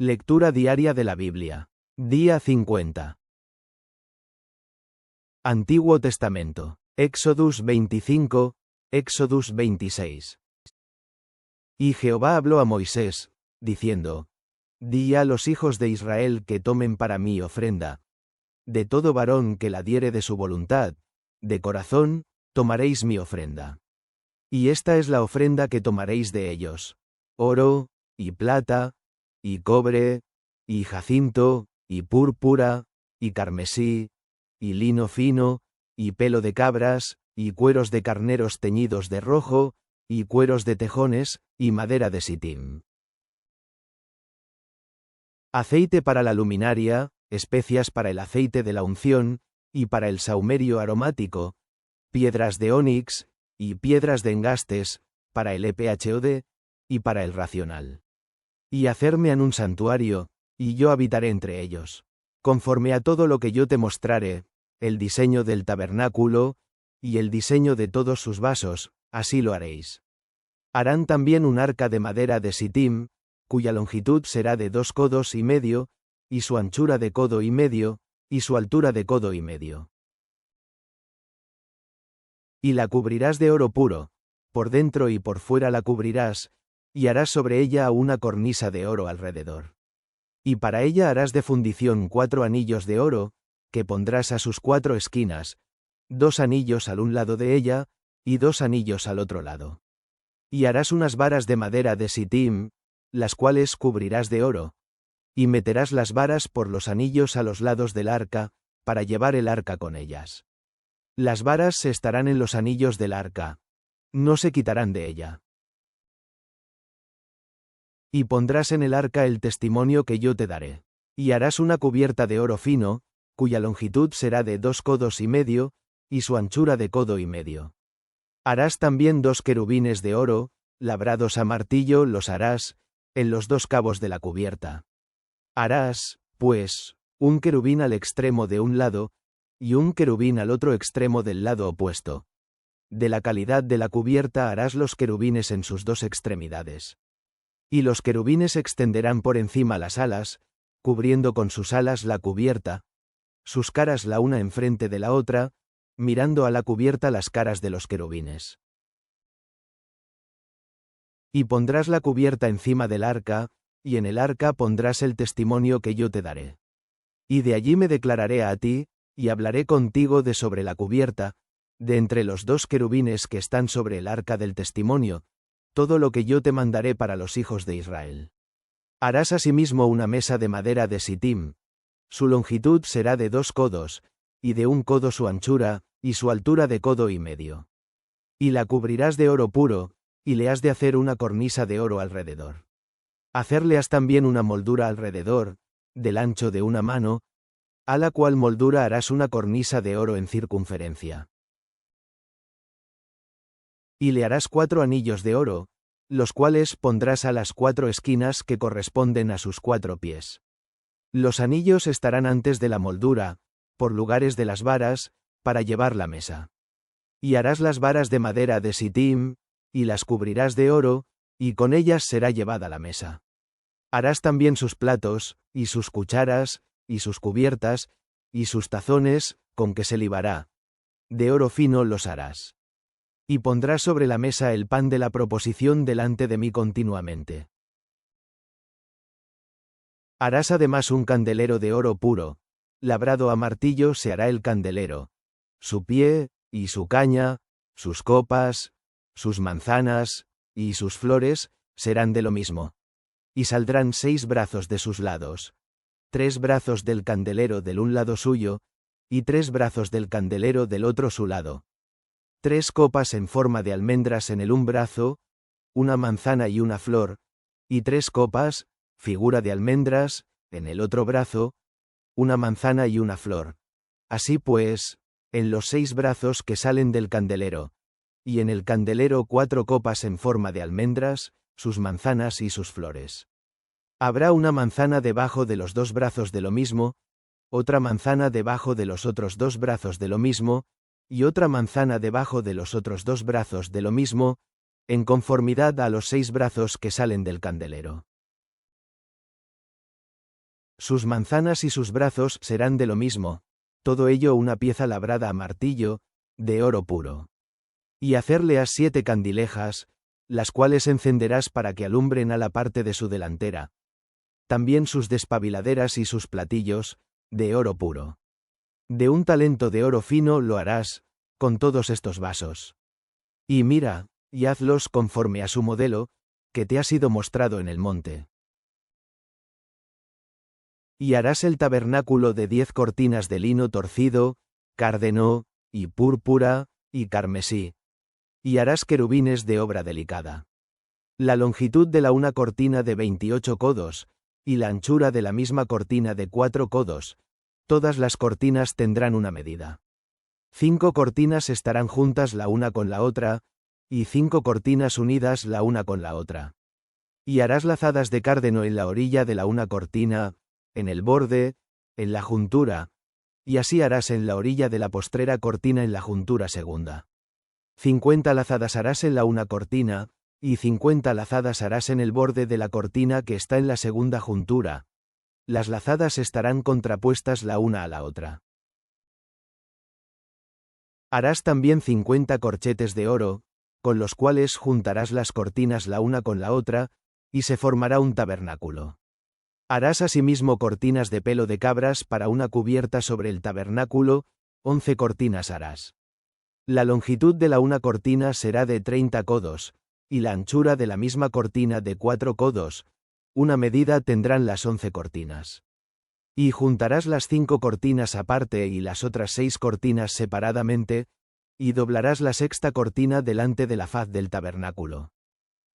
Lectura diaria de la Biblia. Día 50. Antiguo Testamento. Éxodus 25, Éxodus 26. Y Jehová habló a Moisés, diciendo: Di a los hijos de Israel que tomen para mí ofrenda. De todo varón que la diere de su voluntad, de corazón, tomaréis mi ofrenda. Y esta es la ofrenda que tomaréis de ellos: oro, y plata, y cobre, y jacinto, y púrpura, y carmesí, y lino fino, y pelo de cabras, y cueros de carneros teñidos de rojo, y cueros de tejones, y madera de sitim. Aceite para la luminaria, especias para el aceite de la unción, y para el sahumerio aromático, piedras de onix, y piedras de engastes, para el ephod, y para el racional. Y hacerme en un santuario, y yo habitaré entre ellos. Conforme a todo lo que yo te mostrare, el diseño del tabernáculo, y el diseño de todos sus vasos, así lo haréis. Harán también un arca de madera de sitim, cuya longitud será de 2 codos y medio, y su anchura de codo y medio, y su altura de codo y medio. Y la cubrirás de oro puro, por dentro y por fuera la cubrirás, y harás sobre ella una cornisa de oro alrededor. Y para ella harás de fundición 4 anillos de oro, que pondrás a sus 4 esquinas, 2 anillos al un lado de ella, y 2 anillos al otro lado. Y harás unas varas de madera de sitim, las cuales cubrirás de oro, y meterás las varas por los anillos a los lados del arca, para llevar el arca con ellas. Las varas se estarán en los anillos del arca, no se quitarán de ella. Y pondrás en el arca el testimonio que yo te daré. Y harás una cubierta de oro fino, cuya longitud será de 2 codos y medio, y su anchura de codo y medio. Harás también 2 querubines de oro, labrados a martillo los harás, en los 2 cabos de la cubierta. Harás, pues, un querubín al extremo de un lado, y un querubín al otro extremo del lado opuesto. De la calidad de la cubierta harás los querubines en sus 2 extremidades. Y los querubines extenderán por encima las alas, cubriendo con sus alas la cubierta, sus caras la una enfrente de la otra, mirando a la cubierta las caras de los querubines. Y pondrás la cubierta encima del arca, y en el arca pondrás el testimonio que yo te daré. Y de allí me declararé a ti, y hablaré contigo de sobre la cubierta, de entre los 2 querubines que están sobre el arca del testimonio, todo lo que yo te mandaré para los hijos de Israel. Harás asimismo una mesa de madera de sitim, su longitud será de 2 codos, y de 1 codo su anchura, y su altura de codo y medio. Y la cubrirás de oro puro, y le has de hacer una cornisa de oro alrededor. Hacerle has también una moldura alrededor, del ancho de una mano, a la cual moldura harás una cornisa de oro en circunferencia. Y le harás 4 anillos de oro, los cuales pondrás a las 4 esquinas que corresponden a sus 4 pies. Los anillos estarán antes de la moldura, por lugares de las varas, para llevar la mesa. Y harás las varas de madera de sitim, y las cubrirás de oro, y con ellas será llevada la mesa. Harás también sus platos, y sus cucharas, y sus cubiertas, y sus tazones, con que se libará. De oro fino los harás. Y pondrás sobre la mesa el pan de la proposición delante de mí continuamente. Harás además un candelero de oro puro, labrado a martillo se hará el candelero, su pie, y su caña, sus copas, sus manzanas, y sus flores, serán de lo mismo. Y saldrán 6 brazos de sus lados, 3 brazos del candelero del un lado suyo, y 3 brazos del candelero del otro su lado. 3 copas en forma de almendras en el un brazo, una manzana y una flor, y 3 copas, figura de almendras, en el otro brazo, una manzana y una flor. Así pues, en los 6 brazos que salen del candelero, y en el candelero 4 copas en forma de almendras, sus manzanas y sus flores. Habrá una manzana debajo de los 2 brazos de lo mismo, otra manzana debajo de los otros 2 brazos de lo mismo, y otra manzana debajo de los otros 2 brazos de lo mismo, en conformidad a los 6 brazos que salen del candelero. Sus manzanas y sus brazos serán de lo mismo, todo ello una pieza labrada a martillo, de oro puro. Y hacerle a 7 candilejas, las cuales encenderás para que alumbren a la parte de su delantera. También sus despabiladeras y sus platillos, de oro puro. De un talento de oro fino lo harás, con todos estos vasos. Y mira, y hazlos conforme a su modelo, que te ha sido mostrado en el monte. Y harás el tabernáculo de 10 cortinas de lino torcido, cárdeno, y púrpura, y carmesí. Y harás querubines de obra delicada. La longitud de la una cortina de 28 codos, y la anchura de la misma cortina de 4 codos, todas las cortinas tendrán una medida. 5 cortinas estarán juntas la una con la otra, y 5 cortinas unidas la una con la otra. Y harás lazadas de cárdeno en la orilla de la una cortina, en el borde, en la juntura, y así harás en la orilla de la postrera cortina en la juntura segunda. 50 lazadas harás en la una cortina, y 50 lazadas harás en el borde de la cortina que está en la segunda juntura. Las lazadas estarán contrapuestas la una a la otra. Harás también 50 corchetes de oro, con los cuales juntarás las cortinas la una con la otra, y se formará un tabernáculo. Harás asimismo cortinas de pelo de cabras para una cubierta sobre el tabernáculo, 11 cortinas harás. La longitud de la una cortina será de 30 codos, y la anchura de la misma cortina de 4 codos, una medida tendrán las 11 cortinas. Y juntarás las 5 cortinas aparte y las otras 6 cortinas separadamente, y doblarás la sexta cortina delante de la faz del tabernáculo.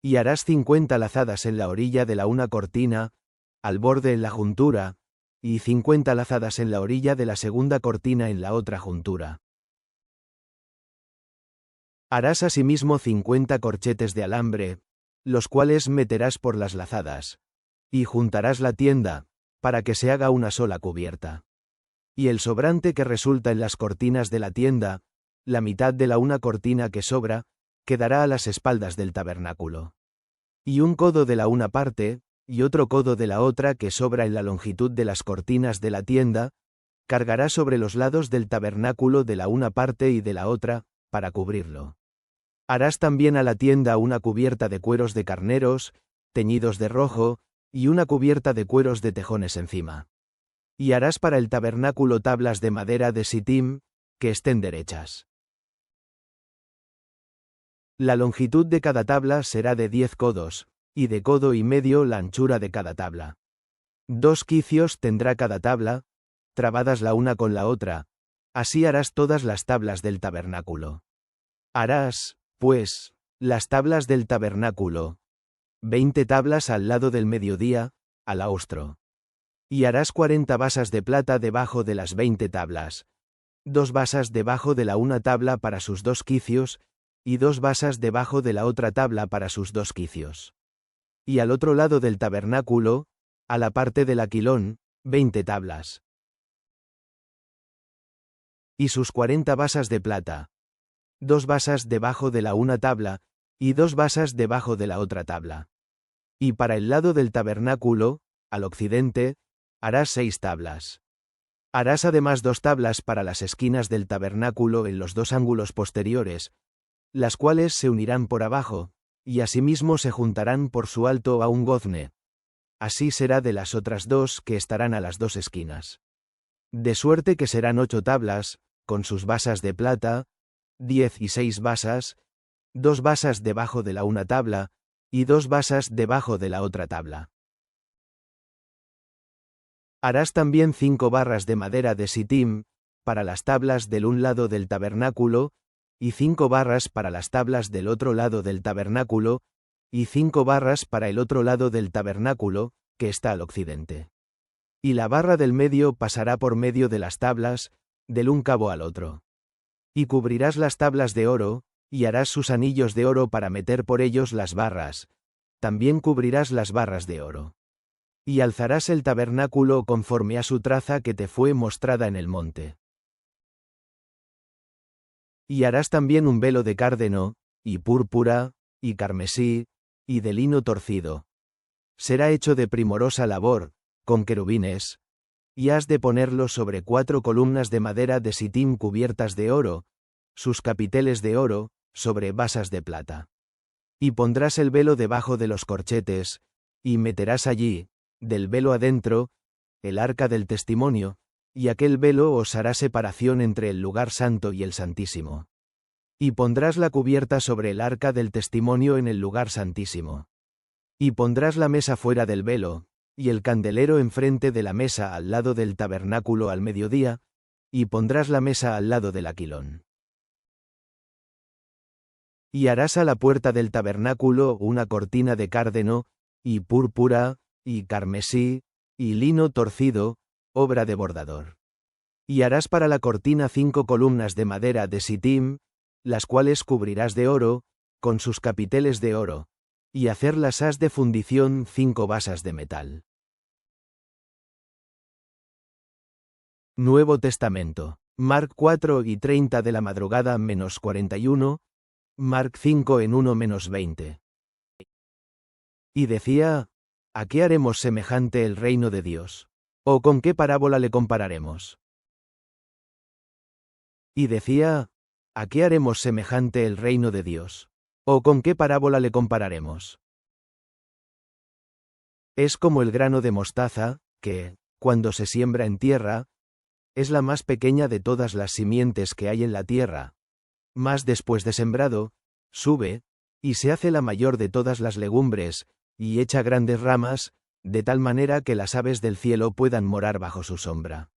Y harás 50 lazadas en la orilla de la una cortina, al borde en la juntura, y 50 lazadas en la orilla de la segunda cortina en la otra juntura. Harás asimismo 50 corchetes de alambre, los cuales meterás por las lazadas, y juntarás la tienda, para que se haga una sola cubierta. Y el sobrante que resulta en las cortinas de la tienda, la mitad de la una cortina que sobra, quedará a las espaldas del tabernáculo. Y un codo de la una parte, y otro codo de la otra que sobra en la longitud de las cortinas de la tienda, cargará sobre los lados del tabernáculo de la una parte y de la otra, para cubrirlo. Harás también a la tienda una cubierta de cueros de carneros, teñidos de rojo, y una cubierta de cueros de tejones encima. Y harás para el tabernáculo tablas de madera de sitim, que estén derechas. La longitud de cada tabla será de 10 codos, y de codo y medio la anchura de cada tabla. 2 quicios tendrá cada tabla, trabadas la una con la otra, así harás todas las tablas del tabernáculo. Harás, pues, las tablas del tabernáculo, 20 tablas al lado del mediodía, al austro. Y harás 40 basas de plata debajo de las 20 tablas, 2 basas debajo de la una tabla para sus 2 quicios, y 2 basas debajo de la otra tabla para sus 2 quicios. Y al otro lado del tabernáculo, a la parte del aquilón, 20 tablas. Y sus 40 basas de plata, 2 basas debajo de la una tabla, y 2 basas debajo de la otra tabla. Y para el lado del tabernáculo, al occidente, harás 6 tablas. Harás además 2 tablas para las esquinas del tabernáculo en los 2 ángulos posteriores, las cuales se unirán por abajo, y asimismo se juntarán por su alto a un gozne. Así será de las otras 2 que estarán a las 2 esquinas. De suerte que serán 8 tablas, con sus basas de plata, 10 y 6 basas, 2 basas debajo de la una tabla, y 2 basas debajo de la otra tabla. Harás también 5 barras de madera de sitim, para las tablas del un lado del tabernáculo, y 5 barras para las tablas del otro lado del tabernáculo, y 5 barras para el otro lado del tabernáculo, que está al occidente. Y la barra del medio pasará por medio de las tablas, del un cabo al otro. Y cubrirás las tablas de oro, y harás sus anillos de oro para meter por ellos las barras, también cubrirás las barras de oro. Y alzarás el tabernáculo conforme a su traza que te fue mostrada en el monte. Y harás también un velo de cárdeno, y púrpura, y carmesí, y de lino torcido. Será hecho de primorosa labor, con querubines, y has de ponerlo sobre 4 columnas de madera de sitim cubiertas de oro, sus capiteles de oro, sobre basas de plata. Y pondrás el velo debajo de los corchetes, y meterás allí, del velo adentro, el arca del testimonio, y aquel velo os hará separación entre el lugar santo y el santísimo. Y pondrás la cubierta sobre el arca del testimonio en el lugar santísimo. Y pondrás la mesa fuera del velo, y el candelero enfrente de la mesa al lado del tabernáculo al mediodía, y pondrás la mesa al lado del aquilón. Y harás a la puerta del tabernáculo una cortina de cárdeno, y púrpura, y carmesí, y lino torcido, obra de bordador. Y harás para la cortina 5 columnas de madera de sitim, las cuales cubrirás de oro, con sus capiteles de oro, y hacerlas has de fundición 5 basas de metal. Nuevo Testamento. Marc 4 y 30 de la madrugada menos 41, Marc 5 en 1 menos 20. Y decía, ¿a qué haremos semejante el reino de Dios? ¿O con qué parábola le compararemos? Y decía, ¿a qué haremos semejante el reino de Dios? ¿O con qué parábola le compararemos? Es como el grano de mostaza, que, cuando se siembra en tierra, es la más pequeña de todas las simientes que hay en la tierra. Mas después de sembrado, sube, y se hace la mayor de todas las legumbres, y echa grandes ramas, de tal manera que las aves del cielo puedan morar bajo su sombra.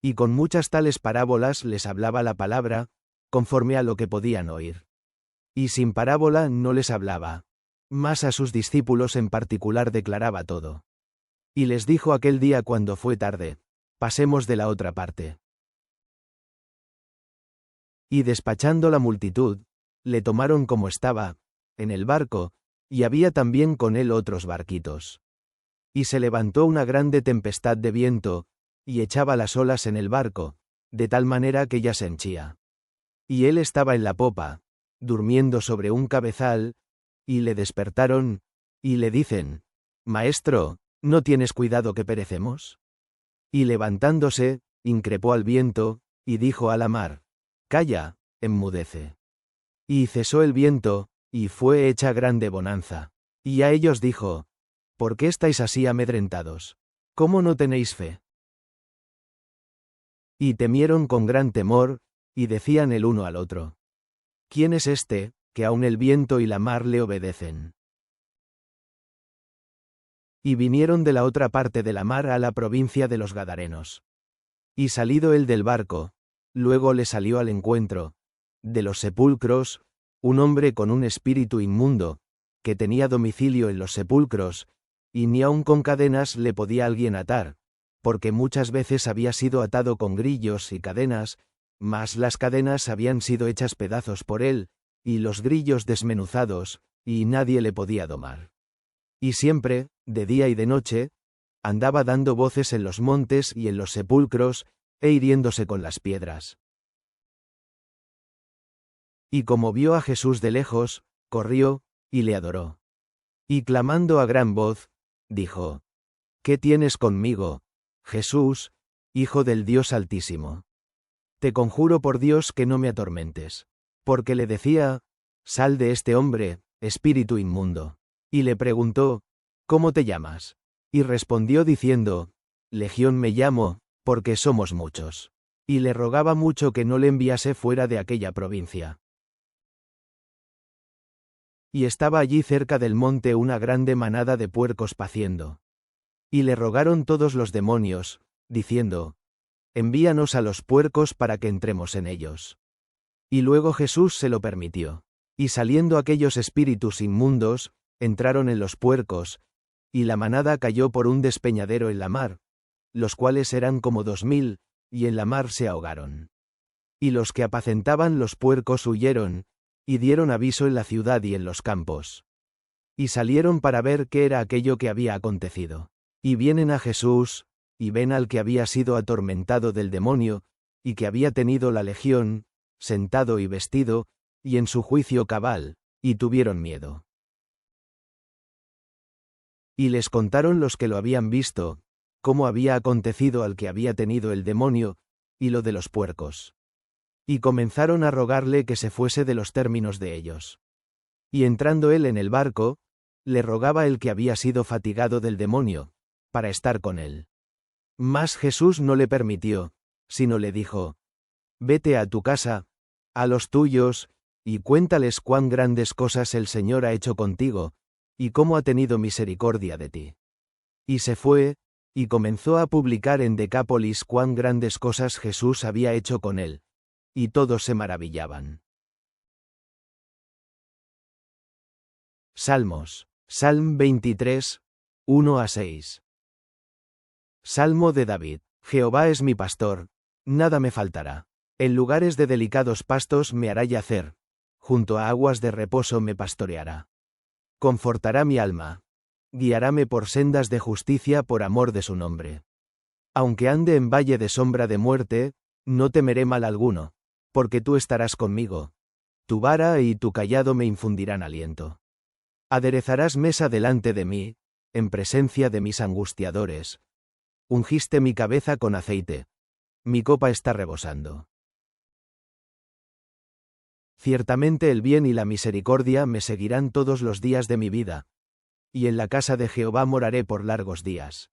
Y con muchas tales parábolas les hablaba la palabra, conforme a lo que podían oír. Y sin parábola no les hablaba, mas a sus discípulos en particular declaraba todo. Y les dijo aquel día cuando fue tarde, pasemos de la otra parte. Y despachando la multitud, le tomaron como estaba, en el barco, y había también con él otros barquitos. Y se levantó una grande tempestad de viento, y echaba las olas en el barco, de tal manera que ya se henchía. Y él estaba en la popa, durmiendo sobre un cabezal, y le despertaron, y le dicen, Maestro, ¿no tienes cuidado que perecemos? Y levantándose, increpó al viento, y dijo a la mar, Calla, enmudece. Y cesó el viento, y fue hecha grande bonanza. Y a ellos dijo, ¿por qué estáis así amedrentados? ¿Cómo no tenéis fe? Y temieron con gran temor, y decían el uno al otro, ¿quién es este, que aun el viento y la mar le obedecen? Y vinieron de la otra parte de la mar a la provincia de los Gadarenos. Y salido él del barco, luego le salió al encuentro, de los sepulcros, un hombre con un espíritu inmundo, que tenía domicilio en los sepulcros, y ni aun con cadenas le podía alguien atar, porque muchas veces había sido atado con grillos y cadenas, mas las cadenas habían sido hechas pedazos por él, y los grillos desmenuzados, y nadie le podía domar. Y siempre, de día y de noche, andaba dando voces en los montes y en los sepulcros, e hiriéndose con las piedras. Y como vio a Jesús de lejos, corrió, y le adoró. Y clamando a gran voz, dijo, ¿qué tienes conmigo, Jesús, Hijo del Dios Altísimo? Te conjuro por Dios que no me atormentes. Porque le decía, sal de este hombre, espíritu inmundo. Y le preguntó, ¿cómo te llamas? Y respondió diciendo, Legión me llamo, porque somos muchos. Y le rogaba mucho que no le enviase fuera de aquella provincia. Y estaba allí cerca del monte una grande manada de puercos paciendo. Y le rogaron todos los demonios, diciendo, envíanos a los puercos para que entremos en ellos. Y luego Jesús se lo permitió. Y saliendo aquellos espíritus inmundos, entraron en los puercos, y la manada cayó por un despeñadero en la mar, los cuales eran como 2000, y en la mar se ahogaron. Y los que apacentaban los puercos huyeron, y dieron aviso en la ciudad y en los campos. Y salieron para ver qué era aquello que había acontecido. Y vienen a Jesús, y ven al que había sido atormentado del demonio, y que había tenido la legión, sentado y vestido, y en su juicio cabal, y tuvieron miedo. Y les contaron los que lo habían visto, cómo había acontecido al que había tenido el demonio, y lo de los puercos. Y comenzaron a rogarle que se fuese de los términos de ellos. Y entrando él en el barco, le rogaba el que había sido fatigado del demonio, para estar con él. Mas Jesús no le permitió, sino le dijo: Vete a tu casa, a los tuyos, y cuéntales cuán grandes cosas el Señor ha hecho contigo, y cómo ha tenido misericordia de ti. Y se fue, y comenzó a publicar en Decápolis cuán grandes cosas Jesús había hecho con él. Y todos se maravillaban. Salmos. Salm 23, 1-6. Salmo de David. Jehová es mi pastor, nada me faltará. En lugares de delicados pastos me hará yacer, junto a aguas de reposo me pastoreará. Confortará mi alma, guiaráme por sendas de justicia por amor de su nombre. Aunque ande en valle de sombra de muerte, no temeré mal alguno, porque tú estarás conmigo. Tu vara y tu cayado me infundirán aliento. Aderezarás mesa delante de mí, en presencia de mis angustiadores. Ungiste mi cabeza con aceite. Mi copa está rebosando. Ciertamente el bien y la misericordia me seguirán todos los días de mi vida. Y en la casa de Jehová moraré por largos días.